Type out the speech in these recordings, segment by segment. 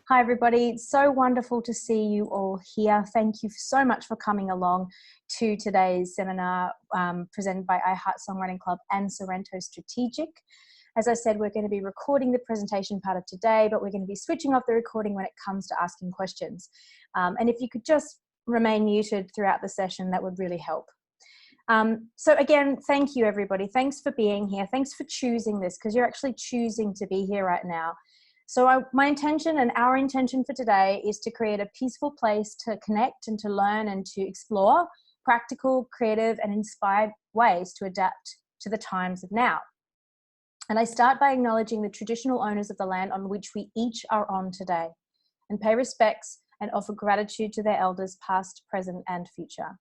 Hi everybody, it's so wonderful to see you all here. Thank you so much for coming along to today's seminar presented by I Heart Songwriting Club and Sorrento Strategic. As I said, we're going to be recording the presentation part of today, but we're going to be switching off the recording when it comes to asking questions. And if you could just remain muted throughout the session, that would really help. So again, thank you everybody. Thanks for being here. Thanks for choosing this, because you're actually choosing to be here right now. So my intention and our intention for today is to create a peaceful place to connect and to learn and to explore practical, creative and inspired ways to adapt to the times of now. And I start by acknowledging the traditional owners of the land on which we each are on today, and pay respects and offer gratitude to their elders past, present and future.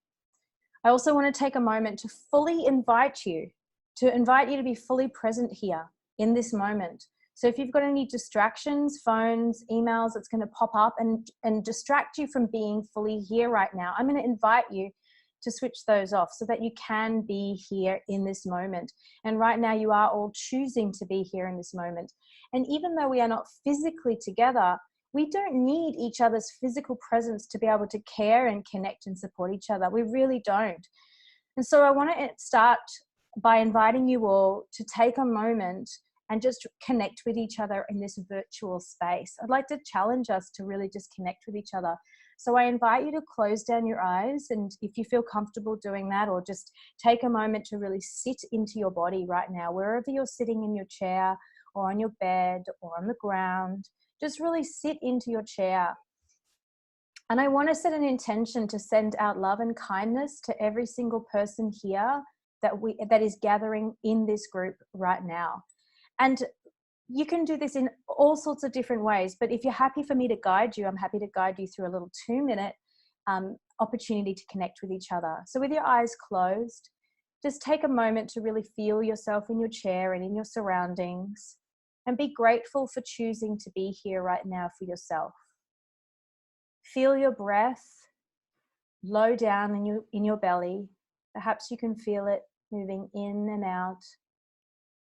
I also want to take a moment to fully invite you to be fully present here in this moment. So if you've got any distractions, phones, emails, that's going to pop up and distract you from being fully here right now, I'm going to invite you to switch those off so that you can be here in this moment. And right now you are all choosing to be here in this moment. And even though we are not physically together, we don't need each other's physical presence to be able to care and connect and support each other. We really don't. And so I want to start by inviting you all to take a moment and just connect with each other in this virtual space. I'd like to challenge us to really just connect with each other. So I invite you to close down your eyes, and if you feel comfortable doing that, or just take a moment to really sit into your body right now, wherever you're sitting, in your chair or on your bed or on the ground, just really sit into your chair. And I want to set an intention to send out love and kindness to every single person here that is gathering in this group right now. And you can do this in all sorts of different ways, but if you're happy for me to guide you, I'm happy to guide you through a little 2-minute opportunity to connect with each other. So with your eyes closed, just take a moment to really feel yourself in your chair and in your surroundings, and be grateful for choosing to be here right now for yourself. Feel your breath low down in your belly. Perhaps you can feel it moving in and out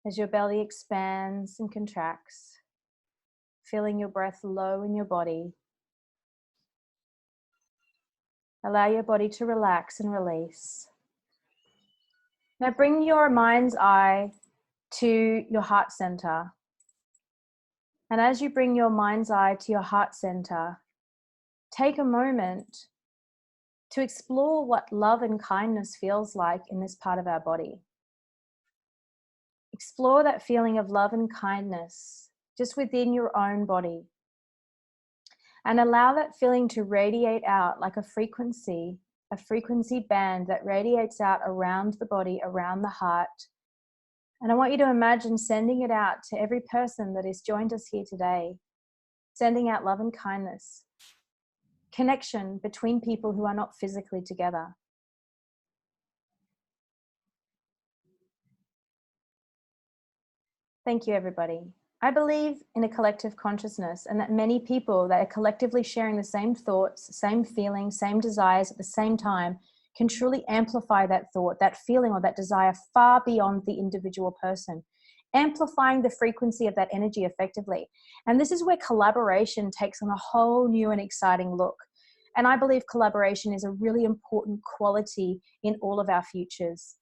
as your belly expands and contracts, feeling your breath low in your body. Allow your body to relax and release. Now bring your mind's eye to your heart center. And as you bring your mind's eye to your heart center, take a moment to explore what love and kindness feels like in this part of our body. Explore that feeling of love and kindness just within your own body. And allow that feeling to radiate out like a frequency band that radiates out around the body, around the heart. And I want you to imagine sending it out to every person that has joined us here today, sending out love and kindness, connection between people who are not physically together. Thank you, everybody. I believe in a collective consciousness, and that many people that are collectively sharing the same thoughts, same feelings, same desires at the same time can truly amplify that thought, that feeling or that desire far beyond the individual person, amplifying the frequency of that energy effectively. And this is where collaboration takes on a whole new and exciting look. And I believe collaboration is a really important quality in all of our futures.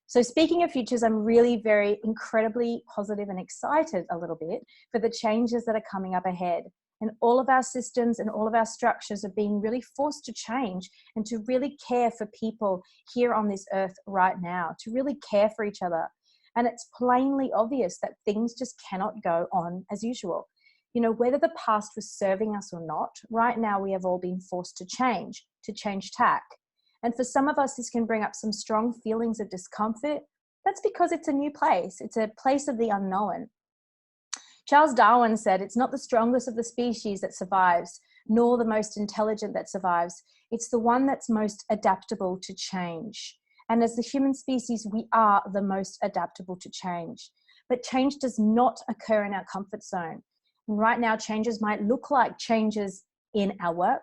So speaking of futures, I'm really incredibly positive and excited a little bit for the changes that are coming up ahead. And all of our systems and all of our structures are being really forced to change and to really care for people here on this earth right now, to really care for each other. And it's plainly obvious that things just cannot go on as usual. You know, whether the past was serving us or not, right now we have all been forced to change tack. And for some of us, this can bring up some strong feelings of discomfort. That's because it's a new place. It's a place of the unknown. Charles Darwin said, it's not the strongest of the species that survives, nor the most intelligent that survives. It's the one that's most adaptable to change. And as the human species, we are the most adaptable to change. But change does not occur in our comfort zone. And right now, changes might look like changes in our work,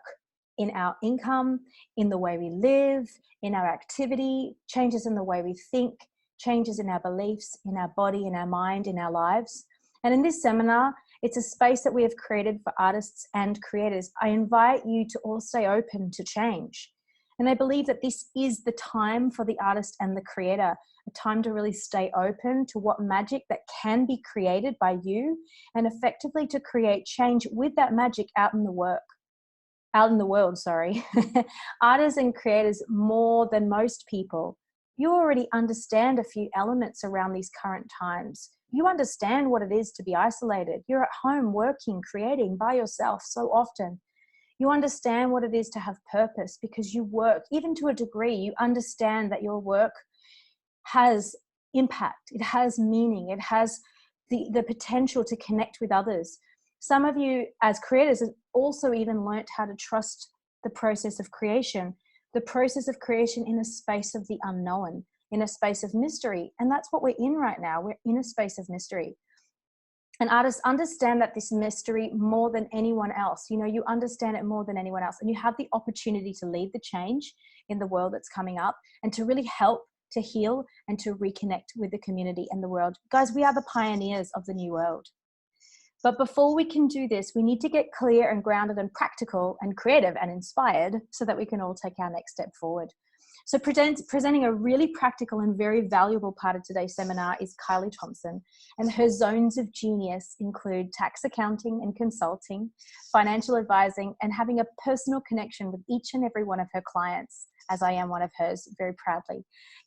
in our income, in the way we live, in our activity, changes in the way we think, changes in our beliefs, in our body, in our mind, in our lives. And in this seminar, It's a space that we have created for artists and creators. I invite you to all stay open to change. And I believe that this is the time for the artist and the creator, a time to really stay open to what magic that can be created by you, and effectively to create change with that magic out in the world. Artists and creators, more than most people, you already understand a few elements around these current times. You understand what it is to be isolated. You're at home working, creating by yourself so often. You understand what it is to have purpose because you work, even to a degree, you understand that your work has impact, it has meaning, it has the potential to connect with others. Some of you as creators have also even learnt how to trust the process of creation in a space of the unknown, in a space of mystery. And that's what we're in right now. We're in a space of mystery. And artists understand that this mystery more than anyone else. You know, you understand it more than anyone else. And you have the opportunity to lead the change in the world that's coming up and to really help to heal and to reconnect with the community and the world. Guys, we are the pioneers of the new world. But before we can do this, we need to get clear and grounded and practical and creative and inspired so that we can all take our next step forward. So presenting a really practical and very valuable part of today's seminar is Kylie Thompson, and her zones of genius include tax accounting and consulting, financial advising, and having a personal connection with each and every one of her clients, as I am one of hers very proudly.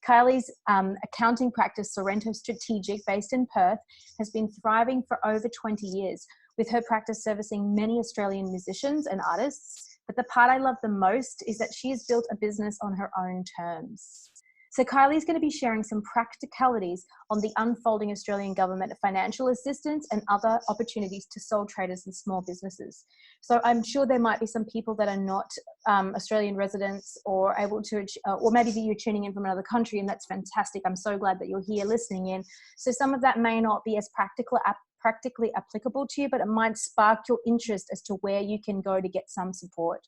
Kylie's accounting practice, Sorrento Strategic, based in Perth, has been thriving for over 20 years, with her practice servicing many Australian musicians and artists. But the part I love the most is that she has built a business on her own terms. So Kylie's going to be sharing some practicalities on the unfolding Australian government financial assistance and other opportunities to sole traders and small businesses. So I'm sure there might be some people that are not Australian residents or able to, or maybe you're tuning in from another country, and that's fantastic. I'm so glad that you're here listening in. So some of that may not be as practically applicable to you, but it might spark your interest as to where you can go to get some support.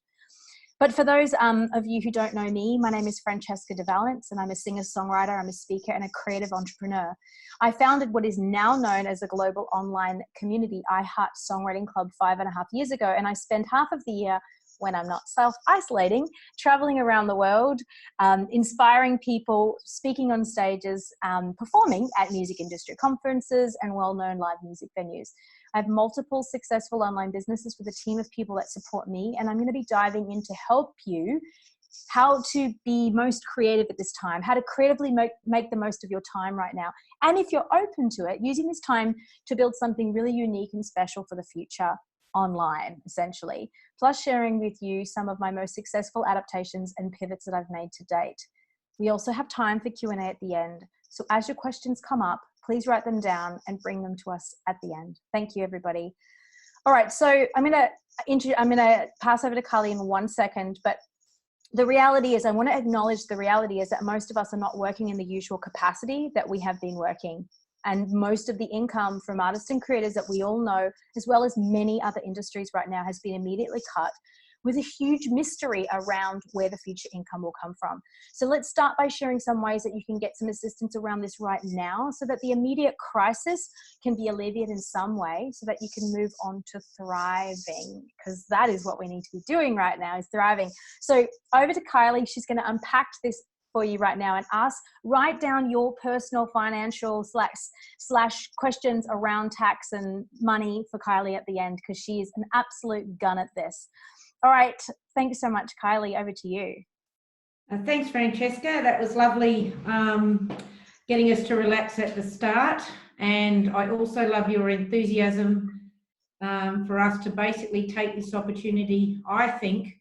But for those of you who don't know me, my name is Francesca de Valence, and I'm a singer-songwriter, I'm a speaker, and a creative entrepreneur. I founded what is now known as a global online community, I Heart Songwriting Club, 5.5 years ago, and I spend half of the year, when I'm not self-isolating, traveling around the world, inspiring people, speaking on stages, performing at music industry conferences and well-known live music venues. I have multiple successful online businesses with a team of people that support me, and I'm going to be diving in to help you how to be most creative at this time, how to creatively make the most of your time right now. And if you're open to it, using this time to build something really unique and special for the future online, essentially, plus sharing with you some of my most successful adaptations and pivots that I've made to date. We also have time for Q&A at the end. So as your questions come up, please write them down and bring them to us at the end. Thank you, everybody. All right, so I'm gonna pass over to Kylie in 1 second, but the reality is, I want to acknowledge the reality is that most of us are not working in the usual capacity that we have been working. And most of the income from artists and creators that we all know, as well as many other industries right now, has been immediately cut, with a huge mystery around where the future income will come from. So let's start by sharing some ways that you can get some assistance around this right now so that the immediate crisis can be alleviated in some way so that you can move on to thriving, because that is what we need to be doing right now, is thriving. So over to Kylie. She's going to unpack this for you right now and write down your personal financial slash questions around tax and money for Kylie at the end, because she is an absolute gun at this. All right, thanks so much, Kylie. Over to you. Thanks, Francesca. That was lovely, getting us to relax at the start. And I also love your enthusiasm for us to basically take this opportunity, I think,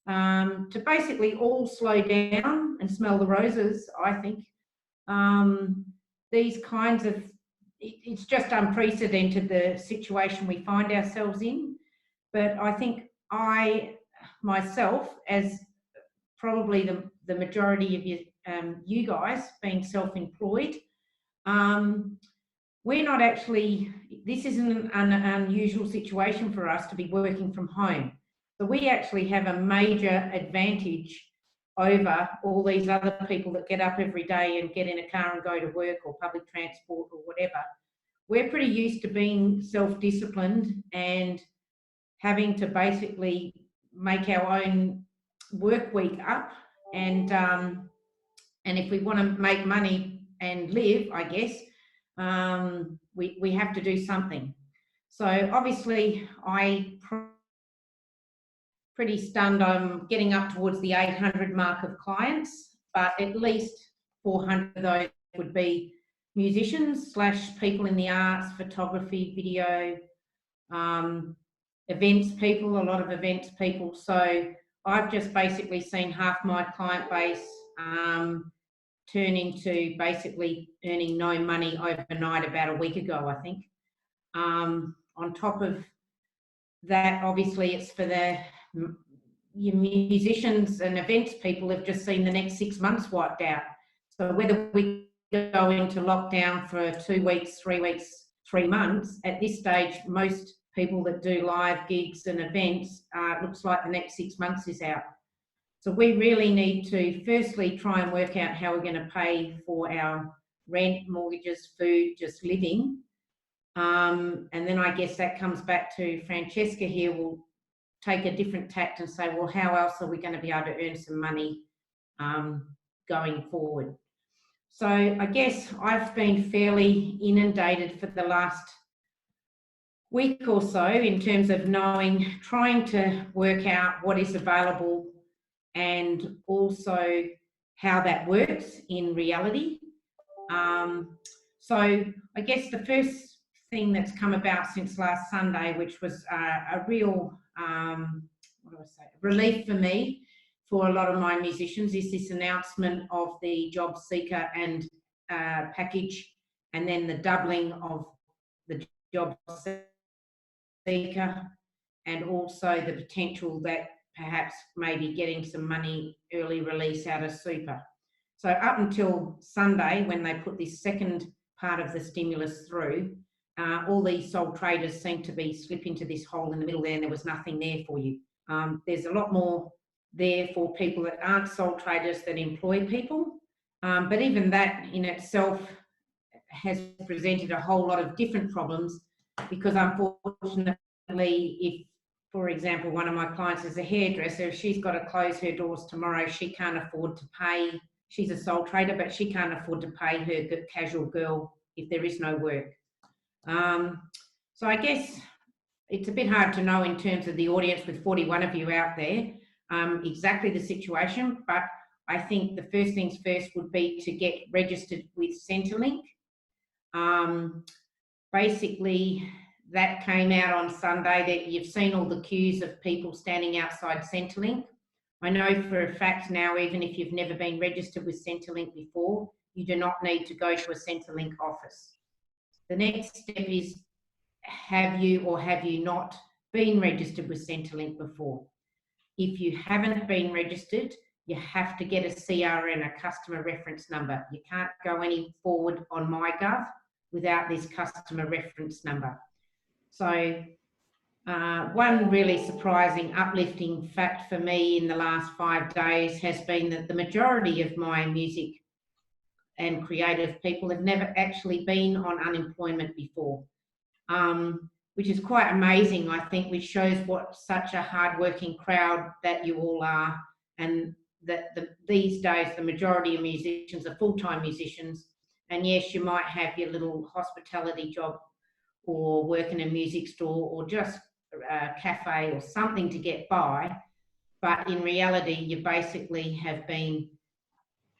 to basically all slow down and smell the roses, I think. These kinds of, it's just unprecedented, the situation we find ourselves in. But I think I, myself, as probably the majority of you guys being self-employed, we're not actually, this isn't an unusual situation for us to be working from home. So we actually have a major advantage over all these other people that get up every day and get in a car and go to work or public transport or whatever. we're pretty used to being self-disciplined and having to basically make our own work week up, and if we want to make money and live, I guess, we have to do something. So obviously I'm pretty stunned. I'm getting up towards the 800 mark of clients, but at least 400 of those would be musicians / people in the arts, photography, video, events people, a lot of events people. So I've just basically seen half my client base turn into basically earning no money overnight about a week ago, I think. On top of that, obviously it's for your musicians and events people have just seen the next 6 months wiped out. So whether we go into lockdown for 2 weeks, 3 weeks, 3 months, at this stage, most people that do live gigs and events, looks like the next 6 months is out. So we really need to firstly try and work out how we're going to pay for our rent, mortgages, food, just living. And then I guess that comes back to Francesca here. We'll take a different tact and say, well, how else are we going to be able to earn some money going forward? So I guess I've been fairly inundated for the last week or so in terms of trying to work out what is available and also how that works in reality. So I guess the first thing that's come about since last Sunday, which was a real relief for me, for a lot of my musicians, is this announcement of the job seeker and package, and then the doubling of the job seeker, and also the potential that perhaps maybe getting some money early release out of super. So up until Sunday, when they put this second part of the stimulus through, all these sole traders seem to be slip into this hole in the middle there, and there was nothing there for you. There's a lot more there for people that aren't sole traders that employ people. But even that in itself has presented a whole lot of different problems, because unfortunately, if, for example, one of my clients is a hairdresser, if she's got to close her doors tomorrow, she can't afford to pay. She's a sole trader, but she can't afford to pay her casual girl if there is no work. So I guess it's a bit hard to know in terms of the audience with 41 of you out there, exactly the situation, but I think the first things first would be to get registered with Centrelink. Basically, that came out on Sunday, that you've seen all the queues of people standing outside Centrelink. I know for a fact now, even if you've never been registered with Centrelink before, you do not need to go to a Centrelink office. The next step is, have you or have you not been registered with Centrelink before? If you haven't been registered, you have to get a CRN, a customer reference number. You can't go any forward on MyGov without this customer reference number. So one really surprising, uplifting fact for me in the last 5 days has been that the majority of my music and creative people have never actually been on unemployment before, which is quite amazing, I think, which shows what such a hardworking crowd that you all are, and that these days the majority of musicians are full-time musicians. And yes, you might have your little hospitality job or work in a music store or just a cafe or something to get by, but in reality you basically have been,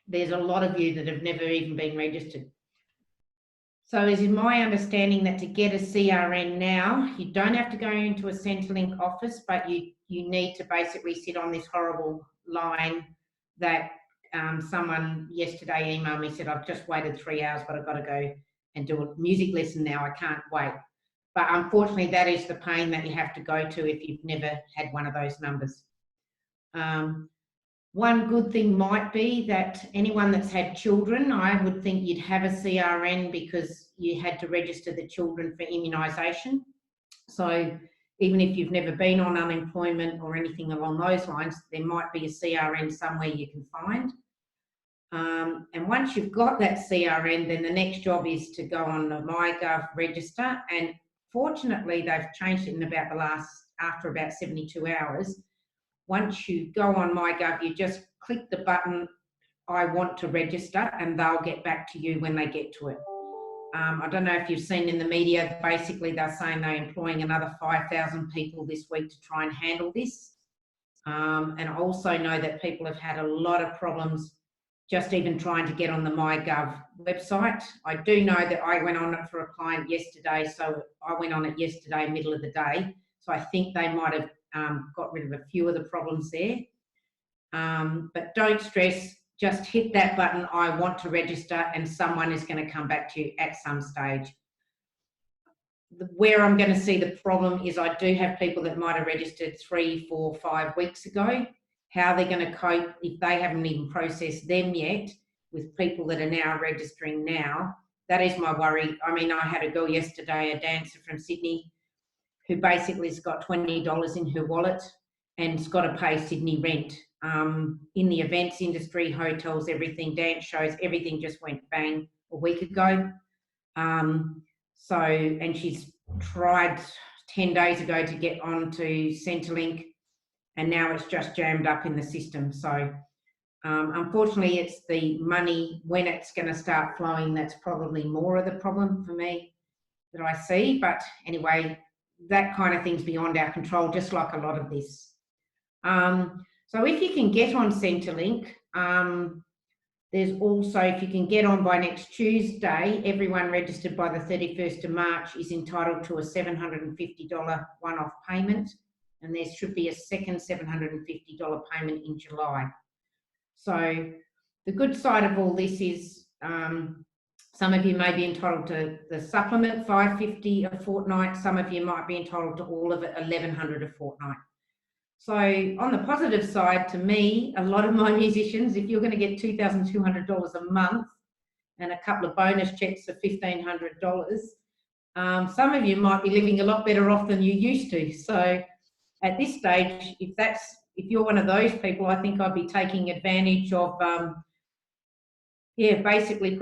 there's a lot of you that have never even been registered. So it is my understanding that to get a CRN now, you don't have to go into a Centrelink office, but you need to basically sit on this horrible line that someone yesterday emailed me, said, I've just waited 3 hours, but I've got to go and do a music lesson now, I can't wait. But unfortunately, that is the pain that you have to go to if you've never had one of those numbers. One good thing might be that anyone that's had children, I would think you'd have a CRN because you had to register the children for immunisation. So even if you've never been on unemployment or anything along those lines, there might be a CRN somewhere you can find. And once you've got that CRN, then the next job is to go on the MyGov register. And fortunately, they've changed it in after about 72 hours. Once you go on MyGov, you just click the button, I want to register, and they'll get back to you when they get to it. I don't know if you've seen in the media, basically they're saying they're employing another 5,000 people this week to try and handle this. And I also know that people have had a lot of problems just even trying to get on the MyGov website. I do know that I went on it for a client yesterday, so I went on it yesterday, middle of the day. So I think they might have got rid of a few of the problems there. But don't stress, just hit that button, I want to register, and someone is going to come back to you at some stage. Where I'm going to see the problem is I do have people that might have registered 3, 4, 5 weeks ago. How they're going to cope if they haven't even processed them yet with people that are now registering now, that is my worry. I mean, I had a girl yesterday, a dancer from Sydney, who basically has got $20 in her wallet and's got to pay Sydney rent. In the events industry, hotels, everything, dance shows, everything just went bang a week ago. And she's tried 10 days ago to get onto Centrelink, and now it's just jammed up in the system. So unfortunately, it's the money, when it's going to start flowing, that's probably more of the problem for me that I see. But anyway, that kind of thing's beyond our control, just like a lot of this. So if you can get on Centrelink, there's also, if you can get on by next Tuesday, everyone registered by the 31st of March is entitled to a $750 one-off payment, and there should be a second $750 payment in July. So the good side of all this is some of you may be entitled to the supplement, $550 a fortnight. Some of you might be entitled to all of it, $1,100 a fortnight. So on the positive side, to me, a lot of my musicians, if you're going to get $2,200 a month and a couple of bonus checks of $1,500, some of you might be living a lot better off than you used to. So at this stage, if you're one of those people, I think I'd be taking advantage of, basically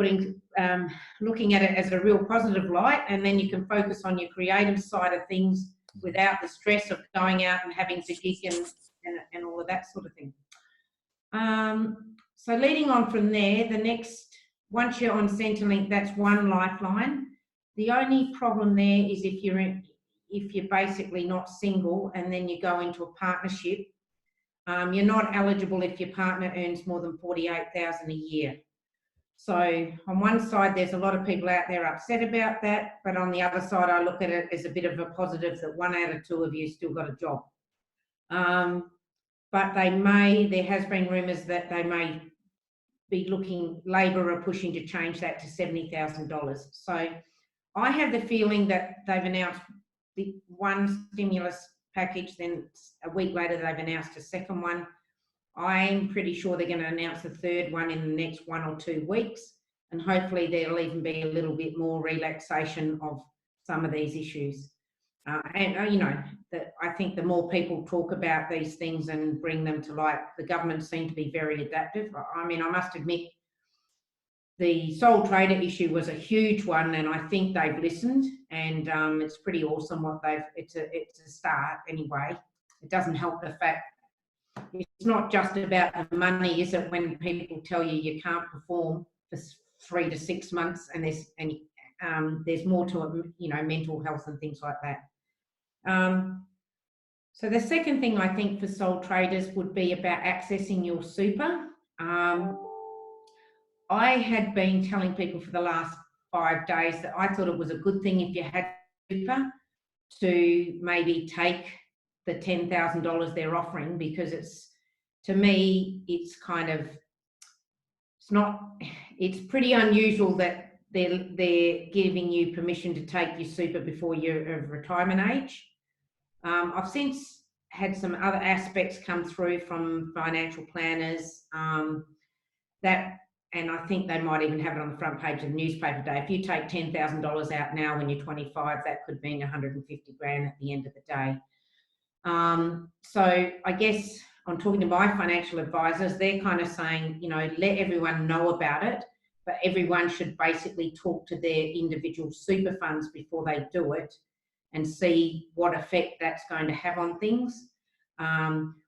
looking at it as a real positive light, and then you can focus on your creative side of things without the stress of going out and having to gig and all of that sort of thing. So leading on from there, once you're on Centrelink, that's OneLifeline. The only problem there is if you're basically not single and then you go into a partnership, you're not eligible if your partner earns more than $48,000 a year. So on one side, there's a lot of people out there upset about that, but on the other side, I look at it as a bit of a positive that 1 out of 2 of you still got a job. But there has been rumours that they may be Labor are pushing to change that to $70,000. So I have the feeling that they've announced the one stimulus package, then a week later they've announced a second one. I'm pretty sure they're going to announce a third one in the next 1 or 2 weeks, and hopefully there'll even be a little bit more relaxation of some of these issues. I think the more people talk about these things and bring them to light, the government seem to be very adaptive. I mean, I must admit, the sole trader issue was a huge one, and I think they've listened, and it's pretty awesome it's a start anyway. It doesn't help the fact it's not just about the money, is it, when people tell you you can't perform for 3 to 6 months, and there's more to it, mental health and things like that. So the second thing I think for sole traders would be about accessing your super. I had been telling people for the last 5 days that I thought it was a good thing if you had super to maybe take the $10,000 they're offering, because to me, it's pretty unusual that they're giving you permission to take your super before you're of retirement age. I've since had some other aspects come through from financial planners and I think they might even have it on the front page of the newspaper today. If you take $10,000 out now when you're 25, that could mean $150 grand at the end of the day. So I guess I'm talking to my financial advisors, they're kind of saying, you know, let everyone know about it, but everyone should basically talk to their individual super funds before they do it and see what effect that's going to have on things.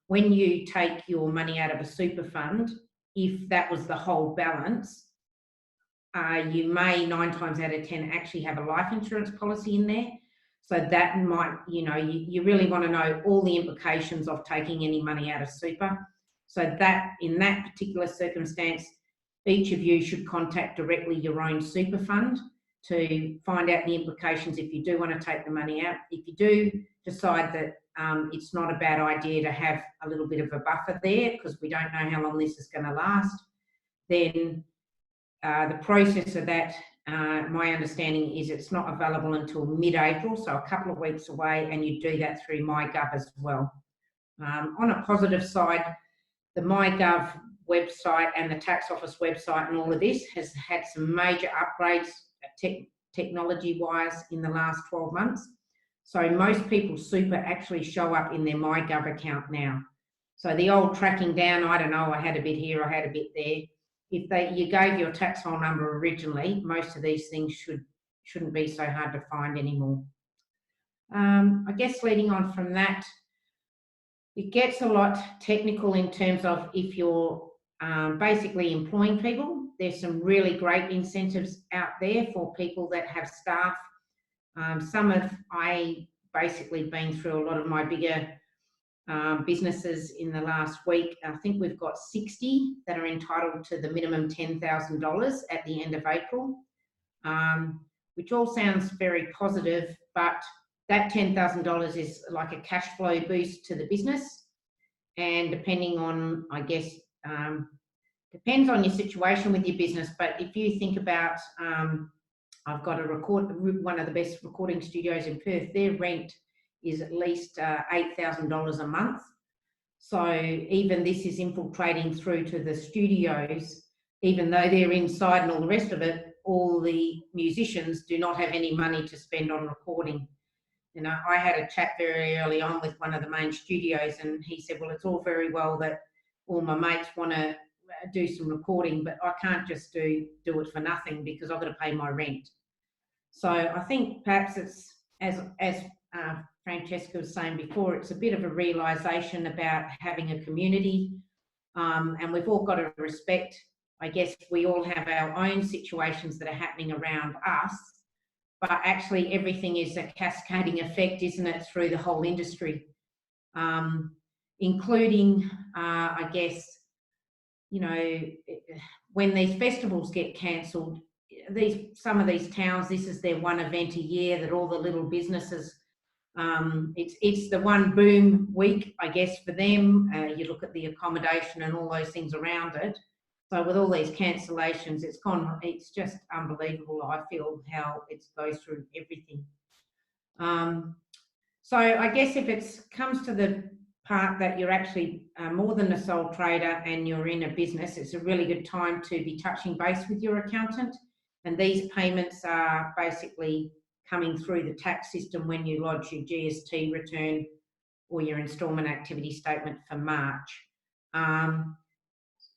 When you take your money out of a super fund, if that was the whole balance, you may 9 times out of 10 actually have a life insurance policy in there. So that might, you know, you really want to know all the implications of taking any money out of super. So that in that particular circumstance, each of you should contact directly your own super fund to find out the implications if you do want to take the money out. If you do decide that it's not a bad idea to have a little bit of a buffer there because we don't know how long this is going to last, then the process of that, my understanding is it's not available until mid-April, so a couple of weeks away, and you do that through MyGov as well. On a positive side, the MyGov website and the tax office website and all of this has had some major upgrades technology-wise in the last 12 months. So most people's super actually show up in their MyGov account now. So the old tracking down, I don't know, I had a bit here, I had a bit there. If you gave your tax file number originally, most of these things shouldn't be so hard to find anymore. I guess leading on from that, it gets a lot technical in terms of if you're basically employing people. There's some really great incentives out there for people that have staff. I basically been through a lot of my bigger businesses in the last week. I think we've got 60 that are entitled to the minimum $10,000 at the end of April, which all sounds very positive, but that $10,000 is like a cash flow boost to the business. And depending on, I guess, depends on your situation with your business, but if you think about, I've got one of the best recording studios in Perth, their rent is at least $8,000 a month. So even this is infiltrating through to the studios, even though they're inside and all the rest of it, all the musicians do not have any money to spend on recording. You know, I had a chat very early on with one of the main studios, and he said, well, it's all very well that all my mates want to do some recording, but I can't just do it for nothing because I've got to pay my rent. So I think perhaps it's, as Francesca was saying before, it's a bit of a realisation about having a community, and we've all got to respect, I guess we all have our own situations that are happening around us, but actually everything is a cascading effect, isn't it, through the whole industry, including, I guess, you know, when these festivals get cancelled, some of these towns, this is their one event a year that all the little businesses, it's the one boom week, I guess, for them. You look at the accommodation and all those things around it. So with all these cancellations, it's just unbelievable, I feel, how it goes through everything. So I guess if it comes to the part that you're actually more than a sole trader and you're in a business, it's a really good time to be touching base with your accountant. And these payments are basically coming through the tax system when you lodge your GST return or your instalment activity statement for March.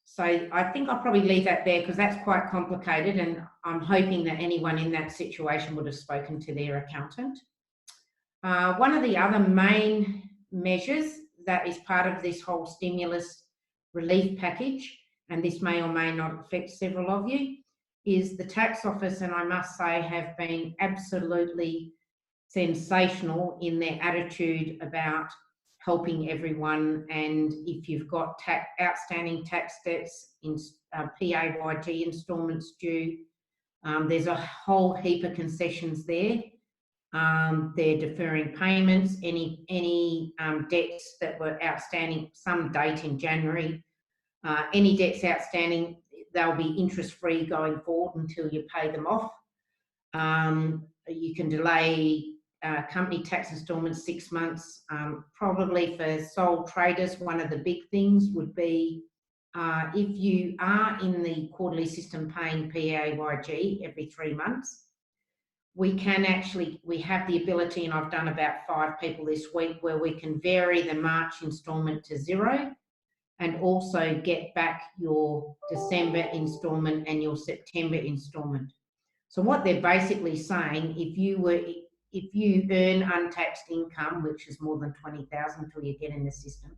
So I think I'll probably leave that there because that's quite complicated, and I'm hoping that anyone in that situation would have spoken to their accountant. One of the other main measures that is part of this whole stimulus relief package, and this may or may not affect several of you, is the tax office, and I must say have been absolutely sensational in their attitude about helping everyone. And if you've got outstanding tax debts, in PAYG instalments due, there's a whole heap of concessions there. They're deferring payments, any debts that were outstanding some date in January, any debts outstanding, they'll be interest-free going forward until you pay them off. You can delay company tax instalments 6 months. Probably for sole traders, one of the big things would be if you are in the quarterly system paying PAYG every 3 months, we have the ability, and I've done about 5 people this week, where we can vary the March instalment to 0 and also get back your December instalment and your September instalment. So what they're basically saying, if you earn untaxed income, which is more than 20,000 until you get in the system,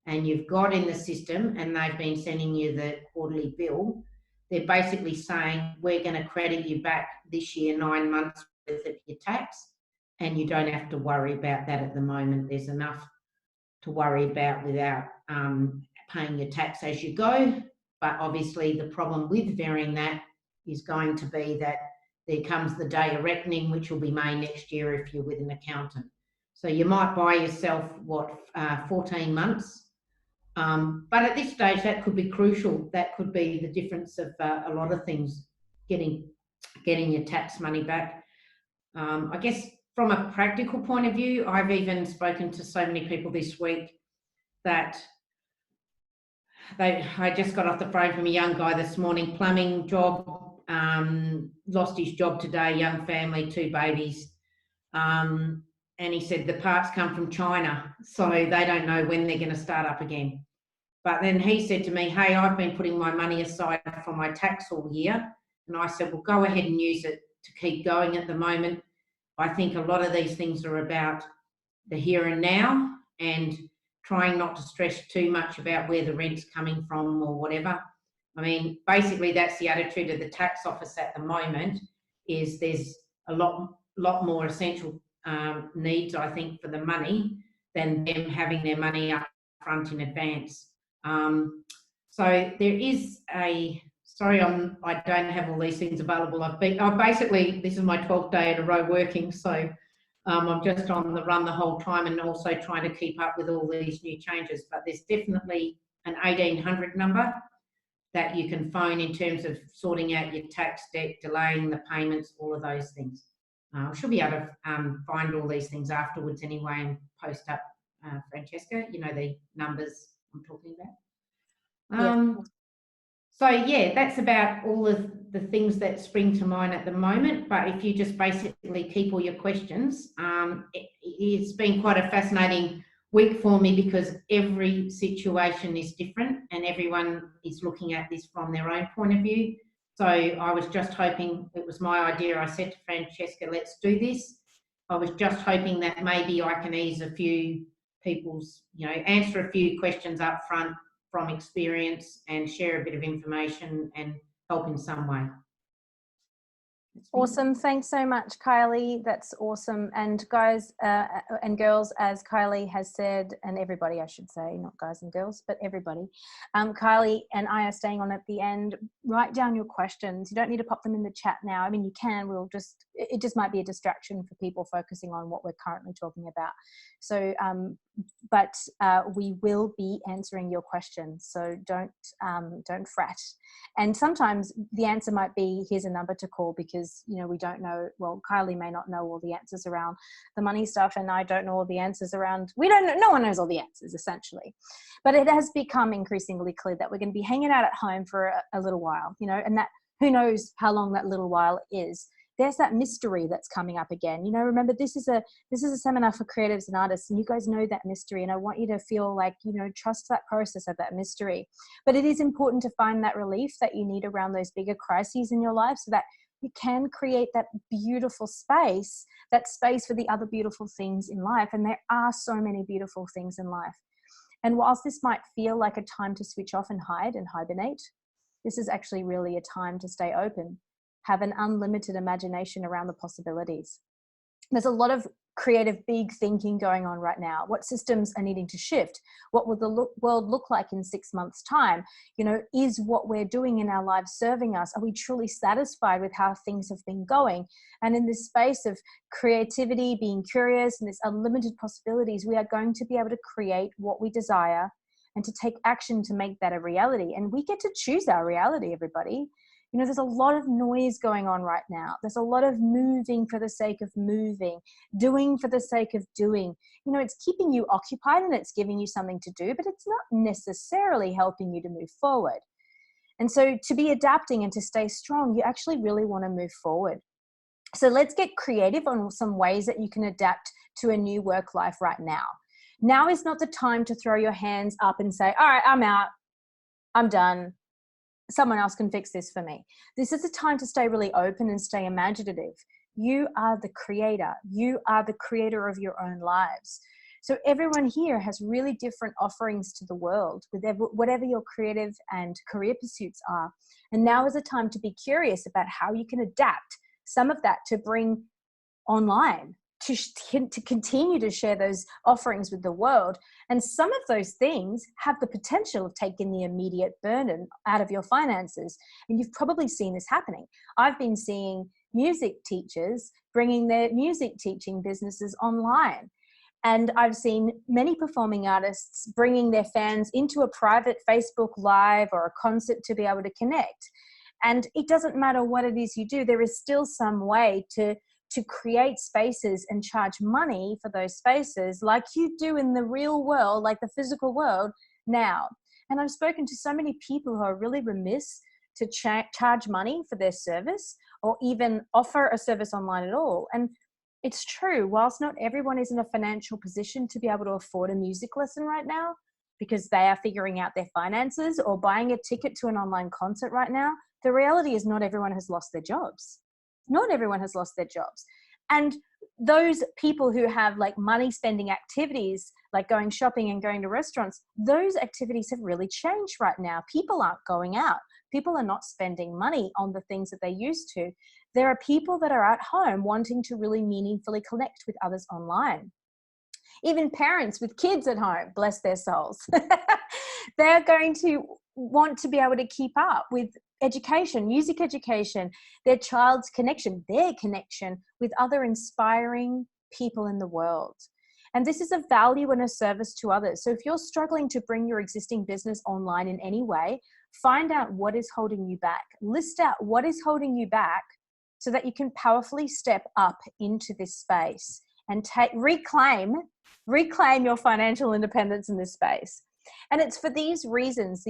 and you've got in the system and they've been sending you the quarterly bill, they're basically saying, we're going to credit you back this year 9 months worth of your tax, and you don't have to worry about that at the moment. There's enough to worry about without paying your tax as you go. But obviously the problem with varying that is going to be that there comes the day of reckoning, which will be May next year if you're with an accountant. So you might buy yourself, 14 months. But at this stage, that could be crucial. That could be the difference of a lot of things, getting your tax money back. I guess from a practical point of view, I've even spoken to so many people this week that I just got off the phone from a young guy this morning, plumbing job, lost his job today, young family, 2 babies. And he said the parts come from China, so they don't know when they're going to start up again. But then he said to me, hey, I've been putting my money aside for my tax all year. And I said, well, go ahead and use it to keep going at the moment. I think a lot of these things are about the here and now and trying not to stress too much about where the rent's coming from or whatever. I mean, basically that's the attitude of the tax office at the moment, is there's a lot more essential needs, I think, for the money than them having their money up front in advance. So there is sorry, I don't have all these things available. I've basically, this is my 12th day in a row working, so I'm just on the run the whole time and also trying to keep up with all these new changes. But there's definitely an 1800 number that you can phone in terms of sorting out your tax debt, delaying the payments, all of those things. I should be able to find all these things afterwards anyway and post up, Francesca, you know, the numbers I'm talking about. So yeah, that's about all of the things that spring to mind at the moment. But if you just basically keep all your questions, it's been quite a fascinating week for me because every situation is different and everyone is looking at this from their own point of view. So I was just hoping, it was my idea, I said to Francesca, let's do this. I was just hoping that maybe I can ease a few people's, you know, answer a few questions up front from experience and share a bit of information and help in some way. Awesome. Thanks so much, Kylie. That's awesome. And guys and girls, as Kylie has said, and everybody, I should say, not guys and girls, but everybody, Kylie and I are staying on at the end. Write down your questions. You don't need to pop them in the chat now. I mean, you can, it just might be a distraction for people focusing on what we're currently talking about. So, but we will be answering your questions. So don't fret. And sometimes the answer might be, here's a number to call, because, you know, we don't know, well, Kylie may not know all the answers around the money stuff, and I don't know all the answers around, we don't know, no one knows all the answers essentially. But it has become increasingly clear that we're going to be hanging out at home for a little while, you know, and that who knows how long that little while is. There's that mystery that's coming up again. You know, remember, this is a seminar for creatives and artists, and you guys know that mystery, and I want you to feel like, you know, trust that process of that mystery. But it is important to find that relief that you need around those bigger crises in your life, so that you can create that beautiful space, that space for the other beautiful things in life. And there are so many beautiful things in life. And whilst this might feel like a time to switch off and hide and hibernate, this is actually really a time to stay open. Have an unlimited imagination around the possibilities. There's a lot of creative, big thinking going on right now. What systems are needing to shift? What will the world look like in 6 months' time? You know, is what we're doing in our lives serving us? Are we truly satisfied with how things have been going? And in this space of creativity, being curious, and this unlimited possibilities, we are going to be able to create what we desire and to take action to make that a reality. And we get to choose our reality, everybody. You know, there's a lot of noise going on right now. There's a lot of moving for the sake of moving, doing for the sake of doing. You know, it's keeping you occupied and it's giving you something to do, but it's not necessarily helping you to move forward. And so to be adapting and to stay strong, you actually really want to move forward. So let's get creative on some ways that you can adapt to a new work life right now. Now is not the time to throw your hands up and say, all right, I'm out, I'm done, someone else can fix this for me. This is a time to stay really open and stay imaginative. You are the creator. You are the creator of your own lives. So everyone here has really different offerings to the world with whatever your creative and career pursuits are. And now is a time to be curious about how you can adapt some of that to bring online, to continue to share those offerings with the world. And some of those things have the potential of taking the immediate burden out of your finances. And you've probably seen this happening. I've been seeing music teachers bringing their music teaching businesses online. And I've seen many performing artists bringing their fans into a private Facebook Live or a concert to be able to connect. And it doesn't matter what it is you do, there is still some way to create spaces and charge money for those spaces like you do in the real world, like the physical world now. And I've spoken to so many people who are really remiss to charge money for their service or even offer a service online at all. And it's true, whilst not everyone is in a financial position to be able to afford a music lesson right now because they are figuring out their finances or buying a ticket to an online concert right now, the reality is not everyone has lost their jobs. Not everyone has lost their jobs. And those people who have like money spending activities, like going shopping and going to restaurants, those activities have really changed right now. People aren't going out. People are not spending money on the things that they used to. There are people that are at home wanting to really meaningfully connect with others online. Even parents with kids at home, bless their souls, they're going to want to be able to keep up with education, music education, their child's connection, their connection with other inspiring people in the world. And this is a value and a service to others. So if you're struggling to bring your existing business online in any way, find out what is holding you back. List out what is holding you back so that you can powerfully step up into this space and reclaim your financial independence in this space. And it's for these reasons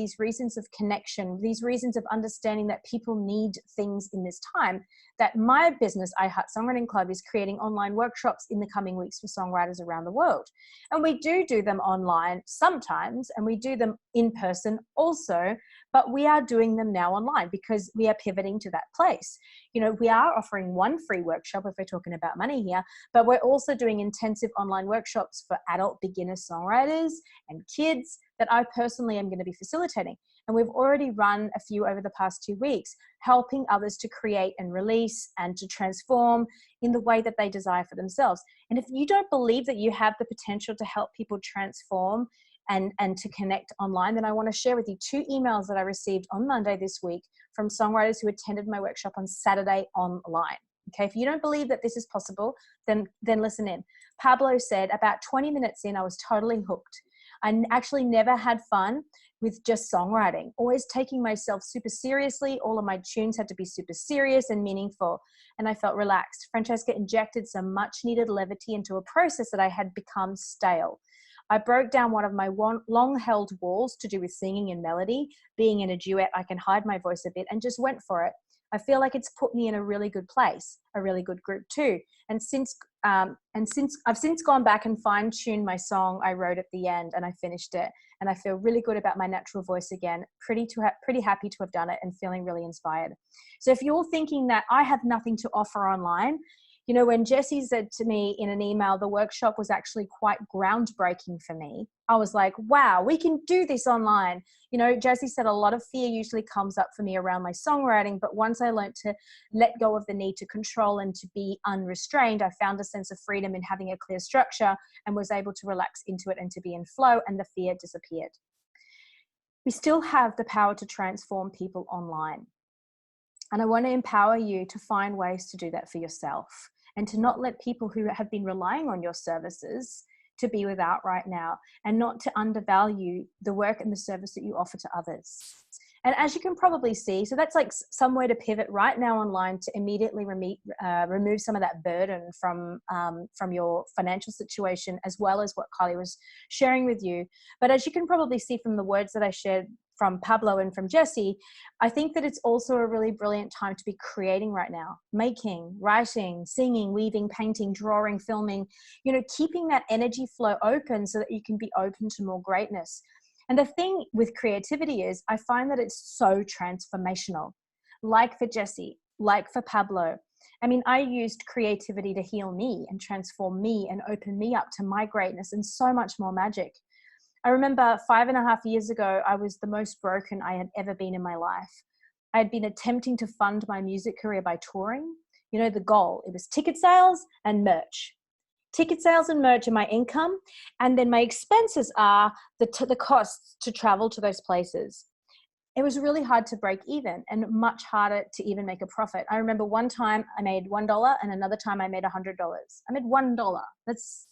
of connection, these reasons of understanding that people need things in this time, that my business, I Heart Songwriting Club, is creating online workshops in the coming weeks for songwriters around the world. And we do them online sometimes, and we do them in person also, but we are doing them now online because we are pivoting to that place. You know, we are offering one free workshop if we're talking about money here, but we're also doing intensive online workshops for adult beginner songwriters and kids that I personally am going to be facilitating. And we've already run a few over the past 2 weeks, helping others to create and release and to transform in the way that they desire for themselves. And if you don't believe that you have the potential to help people transform and to connect online, then I want to share with you 2 emails that I received on Monday this week from songwriters who attended my workshop on Saturday online. Okay, if you don't believe that this is possible, then listen in. Pablo said, about 20 minutes in, I was totally hooked. I actually never had fun with just songwriting, always taking myself super seriously. All of my tunes had to be super serious and meaningful, and I felt relaxed. Francesca injected some much needed levity into a process that I had become stale. I broke down one of my long-held walls to do with singing and melody. Being in a duet, I can hide my voice a bit, and just went for it. I feel like it's put me in a really good place, a really good group too. And since I've since gone back and fine-tuned my song I wrote at the end, and I finished it, and I feel really good about my natural voice again. Pretty happy to have done it and feeling really inspired. So if you're thinking that I have nothing to offer online, you know, when Jessie said to me in an email, the workshop was actually quite groundbreaking for me. I was like, wow, we can do this online. You know, Jessie said a lot of fear usually comes up for me around my songwriting, but once I learned to let go of the need to control and to be unrestrained, I found a sense of freedom in having a clear structure and was able to relax into it and to be in flow, and the fear disappeared. We still have the power to transform people online. And I want to empower you to find ways to do that for yourself and to not let people who have been relying on your services to be without right now, and not to undervalue the work and the service that you offer to others. And as you can probably see, so that's like somewhere to pivot right now online to immediately remove some of that burden from your financial situation, as well as what Kylie was sharing with you. But as you can probably see from the words that I shared from Pablo and from Jesse, I think that it's also a really brilliant time to be creating right now, making, writing, singing, weaving, painting, drawing, filming, keeping that energy flow open so that you can be open to more greatness. And the thing with creativity is I find that it's so transformational. Like for Jesse, like for Pablo. I mean, I used creativity to heal me and transform me and open me up to my greatness and so much more magic. I remember 5.5 years ago, I was the most broken I had ever been in my life. I had been attempting to fund my music career by touring. The goal, it was ticket sales and merch. Ticket sales and merch are my income, and then my expenses are the costs to travel to those places. It was really hard to break even and much harder to even make a profit. I remember one time I made $1 and another time I made $100. I made $1. That's,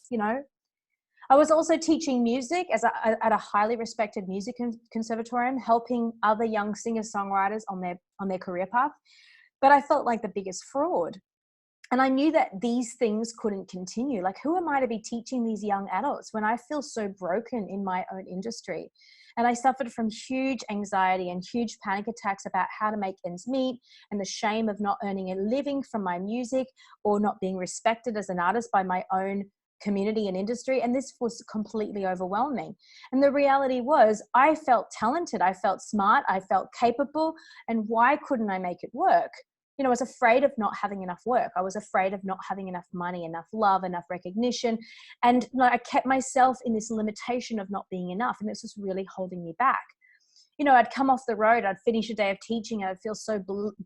I was also teaching music at a highly respected music conservatorium, helping other young singer-songwriters on their career path. But I felt like the biggest fraud. And I knew that these things couldn't continue. Like, who am I to be teaching these young adults when I feel so broken in my own industry? And I suffered from huge anxiety and huge panic attacks about how to make ends meet and the shame of not earning a living from my music or not being respected as an artist by my own community and industry. And this was completely overwhelming. And the reality was I felt talented, I felt smart, I felt capable. And why couldn't I make it work? I was afraid of not having enough work. I was afraid of not having enough money, enough love, enough recognition. And I kept myself in this limitation of not being enough. And this was really holding me back. I'd come off the road, I'd finish a day of teaching, and I'd feel so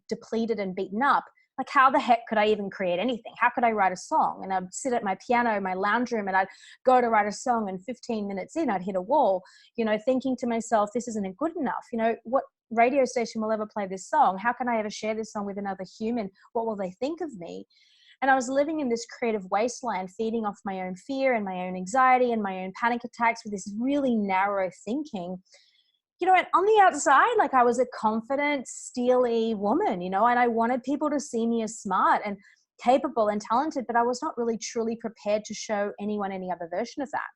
depleted and beaten up. Like, how the heck could I even create anything? How could I write a song? And I'd sit at my piano in my lounge room and I'd go to write a song, and 15 minutes in, I'd hit a wall, thinking to myself, this isn't good enough. What radio station will ever play this song? How can I ever share this song with another human? What will they think of me? And I was living in this creative wasteland, feeding off my own fear and my own anxiety and my own panic attacks with this really narrow thinking. And on the outside, like, I was a confident, steely woman, and I wanted people to see me as smart and capable and talented, but I was not really truly prepared to show anyone any other version of that.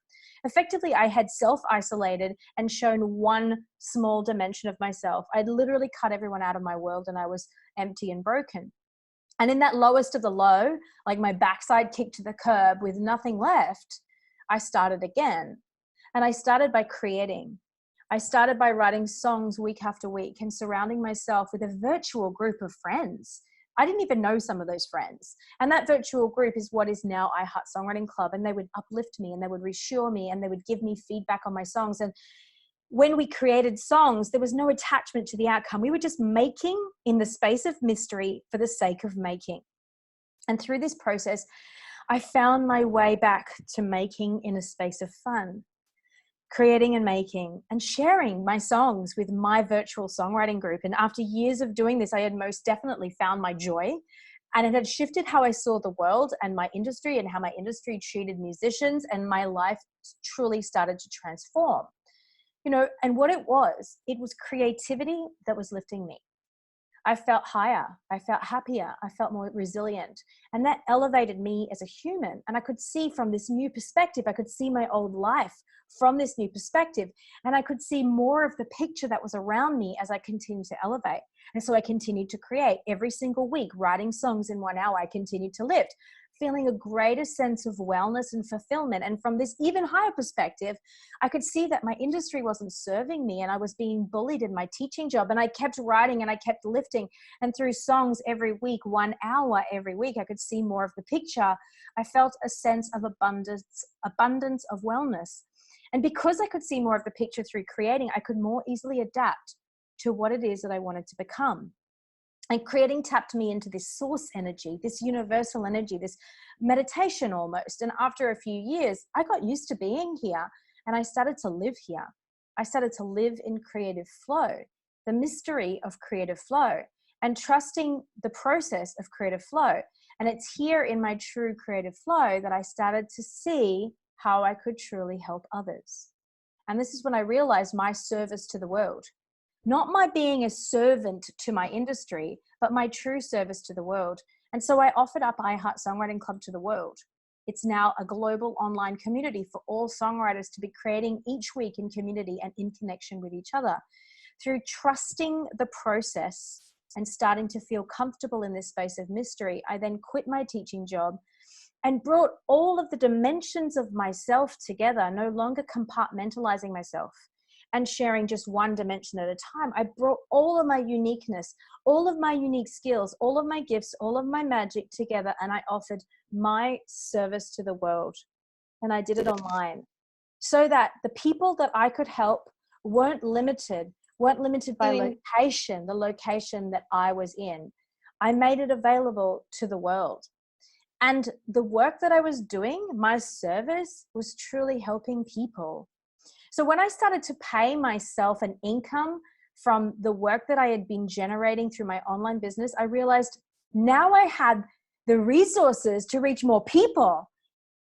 Effectively, I had self-isolated and shown one small dimension of myself. I'd literally cut everyone out of my world, and I was empty and broken. And in that lowest of the low, like my backside kicked to the curb with nothing left, I started again. And I started by creating. I started by writing songs week after week and surrounding myself with a virtual group of friends. I didn't even know some of those friends. And that virtual group is what is now I Heart Songwriting Club. And they would uplift me and they would reassure me and they would give me feedback on my songs. And when we created songs, there was no attachment to the outcome. We were just making in the space of mystery for the sake of making. And through this process, I found my way back to making in a space of fun. Creating and making and sharing my songs with my virtual songwriting group. And after years of doing this, I had most definitely found my joy, and it had shifted how I saw the world and my industry and how my industry treated musicians, and my life truly started to transform. And what it was creativity that was lifting me. I felt higher, I felt happier, I felt more resilient. And that elevated me as a human. And I could see from this new perspective, I could see my old life from this new perspective. And I could see more of the picture that was around me as I continued to elevate. And so I continued to create every single week, writing songs in 1 hour. I continued to lift, feeling a greater sense of wellness and fulfillment. And from this even higher perspective, I could see that my industry wasn't serving me and I was being bullied in my teaching job. And I kept writing and I kept lifting. And through songs every week, 1 hour every week, I could see more of the picture. I felt a sense of abundance of wellness. And because I could see more of the picture through creating, I could more easily adapt to what it is that I wanted to become. And creating tapped me into this source energy, this universal energy, this meditation almost. And after a few years, I got used to being here and I started to live here. I started to live in creative flow, the mystery of creative flow, and trusting the process of creative flow. And it's here in my true creative flow that I started to see how I could truly help others. And this is when I realized my service to the world. Not my being a servant to my industry, but my true service to the world. And so I offered up I Heart Songwriting Club to the world. It's now a global online community for all songwriters to be creating each week in community and in connection with each other. through trusting the process and starting to feel comfortable in this space of mystery, I then quit my teaching job and brought all of the dimensions of myself together, no longer compartmentalizing myself and sharing just one dimension at a time. I brought all of my uniqueness, all of my unique skills, all of my gifts, all of my magic together, and I offered my service to the world. And I did it online so that the people that I could help weren't limited by location, the location that I was in. I made it available to the world. And the work that I was doing, my service, was truly helping people. So when I started to pay myself an income from the work that I had been generating through my online business, I realized now I had the resources to reach more people.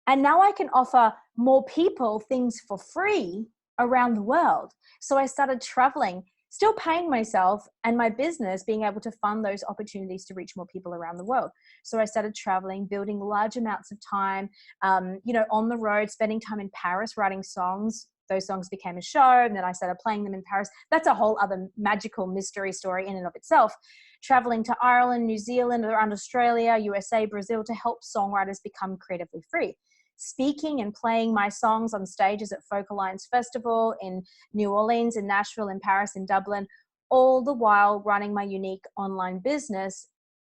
And now I can offer more people things for free around the world. So I started traveling, still paying myself and my business being able to fund those opportunities to reach more people around the world. So I started traveling, building large amounts of time, on the road, spending time in Paris, writing songs. Those songs became a show, and then I started playing them in Paris. That's a whole other magical mystery story in and of itself. Traveling to Ireland, New Zealand, around Australia, USA, Brazil to help songwriters become creatively free. Speaking and playing my songs on stages at Folk Alliance Festival in New Orleans, in Nashville, in Paris, in Dublin, all the while running my unique online business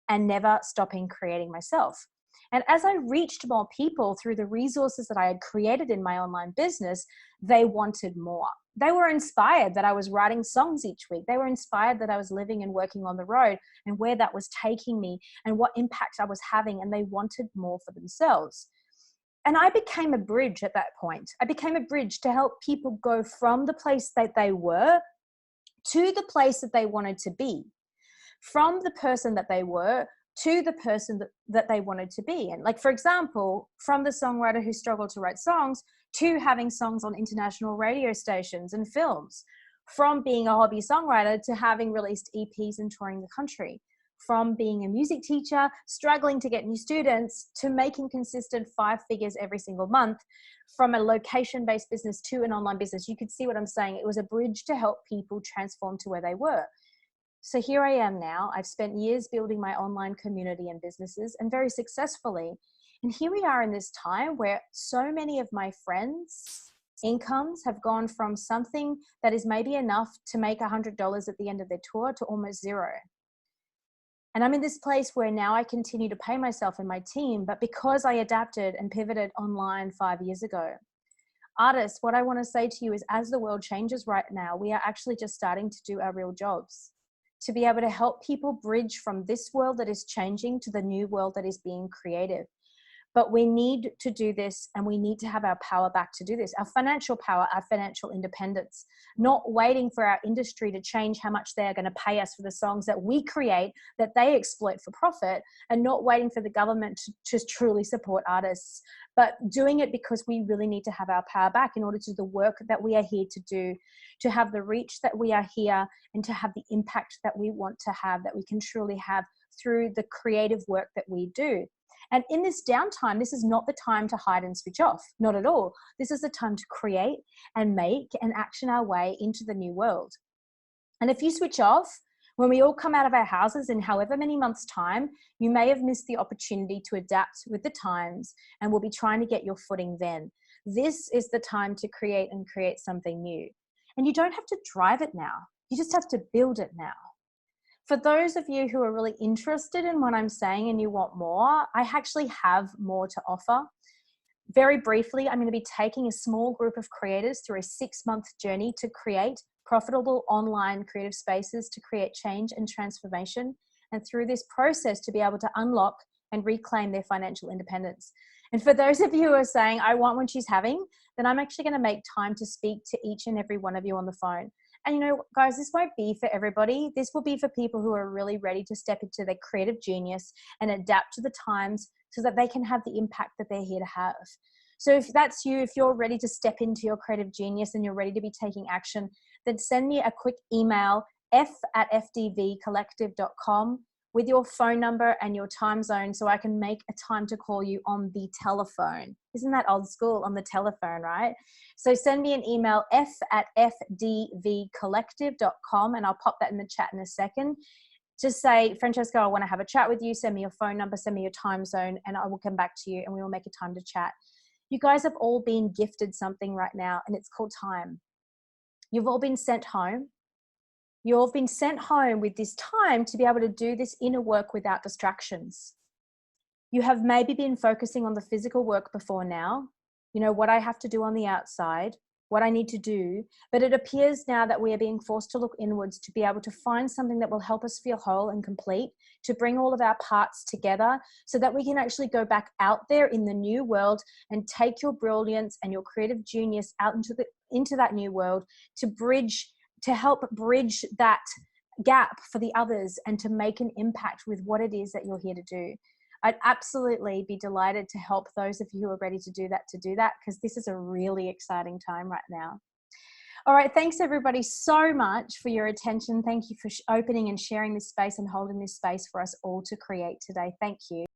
and never stopping creating myself. And as I reached more people through the resources that I had created in my online business, they wanted more. They were inspired that I was writing songs each week. They were inspired that I was living and working on the road and where that was taking me and what impact I was having, and they wanted more for themselves. And I became a bridge at that point. I became a bridge to help people go from the place that they were to the place that they wanted to be, from the person that they were to the person that they wanted to be. And like, for example, from the songwriter who struggled to write songs to having songs on international radio stations and films, from being a hobby songwriter to having released EPs and touring the country, from being a music teacher, struggling to get new students, to making consistent 5 figures every single month, from a location-based business to an online business. You could see what I'm saying. It was a bridge to help people transform to where they were. So here I am now. I've spent years building my online community and businesses, and very successfully. And here we are in this time where so many of my friends' incomes have gone from something that is maybe enough to make $100 at the end of their tour to almost zero. And I'm in this place where now I continue to pay myself and my team, but because I adapted and pivoted online 5 years ago. Artists, what I want to say to you is, as the world changes right now, we are actually just starting to do our real jobs, to be able to help people bridge from this world that is changing to the new world that is being created. But we need to do this, and we need to have our power back to do this, our financial power, our financial independence, not waiting for our industry to change how much they're going to pay us for the songs that we create, that they exploit for profit, and not waiting for the government to truly support artists, but doing it because we really need to have our power back in order to do the work that we are here to do, to have the reach that we are here, and to have the impact that we want to have, that we can truly have through the creative work that we do. And in this downtime, this is not the time to hide and switch off, not at all. This is the time to create and make and action our way into the new world. And if you switch off, when we all come out of our houses in however many months' time, you may have missed the opportunity to adapt with the times, and we'll be trying to get your footing then. This is the time to create something new. And you don't have to drive it now. You just have to build it now. For those of you who are really interested in what I'm saying and you want more, I actually have more to offer. Very briefly, I'm going to be taking a small group of creators through a 6-month journey to create profitable online creative spaces to create change and transformation, and through this process to be able to unlock and reclaim their financial independence. And for those of you who are saying, I want what she's having, then I'm actually going to make time to speak to each and every one of you on the phone. And you know, guys, this won't be for everybody. This will be for people who are really ready to step into their creative genius and adapt to the times so that they can have the impact that they're here to have. So if that's you, if you're ready to step into your creative genius and you're ready to be taking action, then send me a quick email, f@fdvcollective.com, with your phone number and your time zone so I can make a time to call you on the telephone. Isn't that old school, on the telephone, right? So send me an email, f@fdvcollective.com, and I'll pop that in the chat in a second. Just say, Francesca, I want to have a chat with you. Send me your phone number, send me your time zone, and I will come back to you and we will make a time to chat. You guys have all been gifted something right now, and it's called time. You've all been sent home. You've all been sent home with this time to be able to do this inner work without distractions. You have maybe been focusing on the physical work before now, you know, what I have to do on the outside, what I need to do, but it appears now that we are being forced to look inwards to be able to find something that will help us feel whole and complete, to bring all of our parts together so that we can actually go back out there in the new world and take your brilliance and your creative genius out into that new world to help bridge that gap for the others and to make an impact with what it is that you're here to do. I'd absolutely be delighted to help those of you who are ready to do that, because this is a really exciting time right now. All right, thanks everybody so much for your attention. Thank you for opening and sharing this space and holding this space for us all to create today. Thank you.